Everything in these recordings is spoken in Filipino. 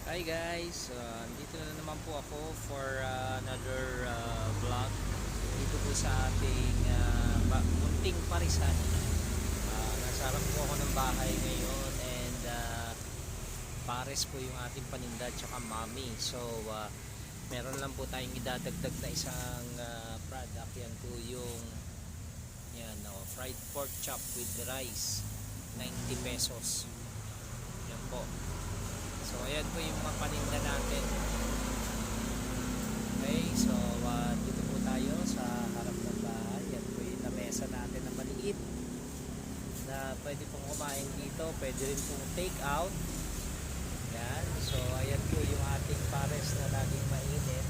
Hi guys, dito na naman po ako for another vlog dito po sa ating munting parisan. Nasa harap po ako ng bahay ngayon and pares po yung ating paninda tsaka mami. So meron lang po tayong idadagdag na isang product. Yan po yung fried pork chop with rice, 90 pesos. Yan po. So ayan po yung mga paninda natin. Okay, so dito po tayo sa harap ng bahay. Yan po yung lamesa natin na maliit na pwede pong kumain dito, pwede rin pong take out. Yan, so ayan po yung ating pares na laging mainit.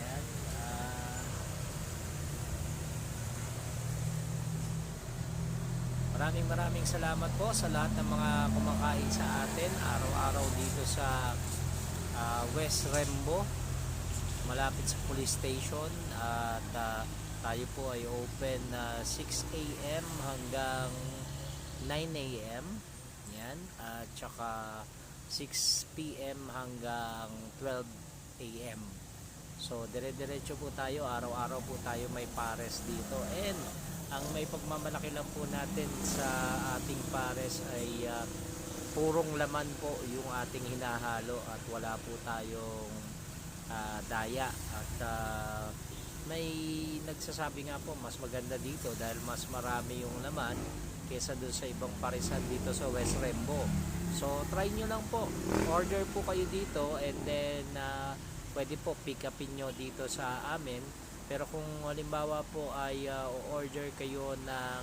Yan, maraming salamat po sa lahat ng mga kumakain sa atin araw-araw dito sa West Rembo, malapit sa police station. At tayo po ay open 6 AM hanggang 9 AM. Yan, at saka 6 PM hanggang 12 AM. So dire-diretso po tayo, araw-araw po tayo may pares dito. And ang may pagmamalaki lang po natin sa ating pares ay purong laman po yung ating hinahalo at wala po tayong daya. At may nagsasabi nga po mas maganda dito dahil mas marami yung laman kesa doon sa ibang parisan dito sa West Rembo. So try nyo lang po, order po kayo dito and then pwede po pick upin nyo dito sa amin. Pero kung halimbawa po ay order kayo ng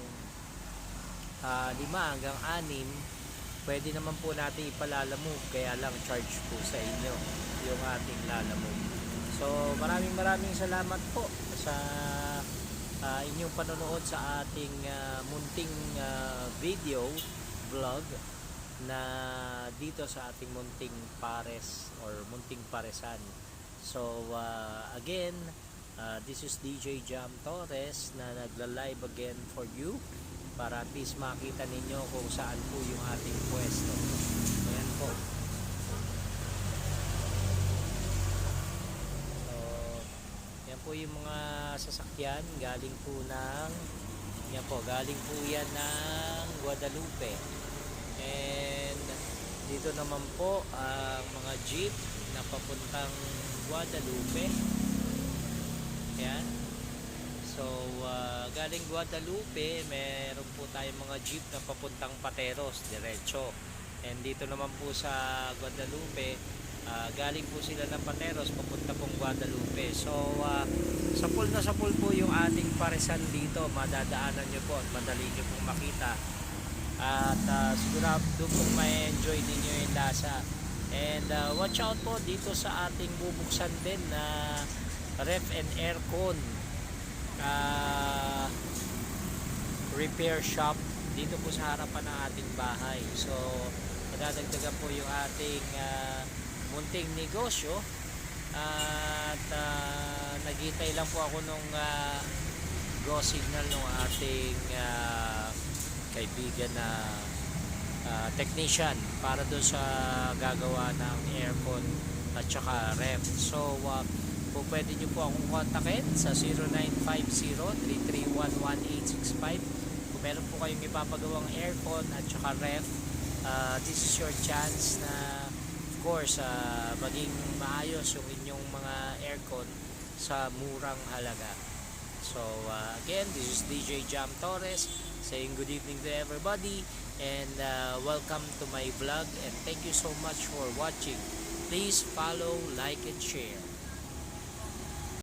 5 hanggang 6, pwede naman po natin ipalalamove, kaya lang charge po sa inyo yung ating lalamove. So maraming salamat po sa inyong panonood sa ating munting video vlog na dito sa ating munting pares or munting paresan. So again, this is DJ Jam Torres na nagla-live again for you para at least makita ninyo kung saan po yung ating pwesto. Ayan po. So, yan po yung mga sasakyan galing po ng galing po yan ng Guadalupe. And dito naman po ang mga jeep na papuntang Guadalupe. Yan. So galing Guadalupe, meron po tayong mga jeep na papuntang Pateros, diretso. And dito naman po sa Guadalupe, galing po sila ng Pateros papunta pong Guadalupe. So sa pool po yung ating paresan dito, madadaanan nyo po at madali nyo pong makita. At sigurado pong may enjoy ninyo yung lasa. And watch out po dito sa ating bubuksan din na ref and aircon repair shop dito po sa harapan ng ating bahay. So madadagdagan po yung ating munting negosyo. At naghintay lang po ako nung go signal ng ating kaibigan na technician para doon sa gagawa ng aircon at saka ref. So po pwede nyo po akong kontakin sa 0950-331-1865 kung meron po kayong ipapagawang aircon at saka ref. This is your chance na of course maging maayos yung inyong mga aircon sa murang halaga. So again, this is DJ Jam Torres saying good evening to everybody and welcome to my vlog and thank you so much for watching. Please follow, like and share.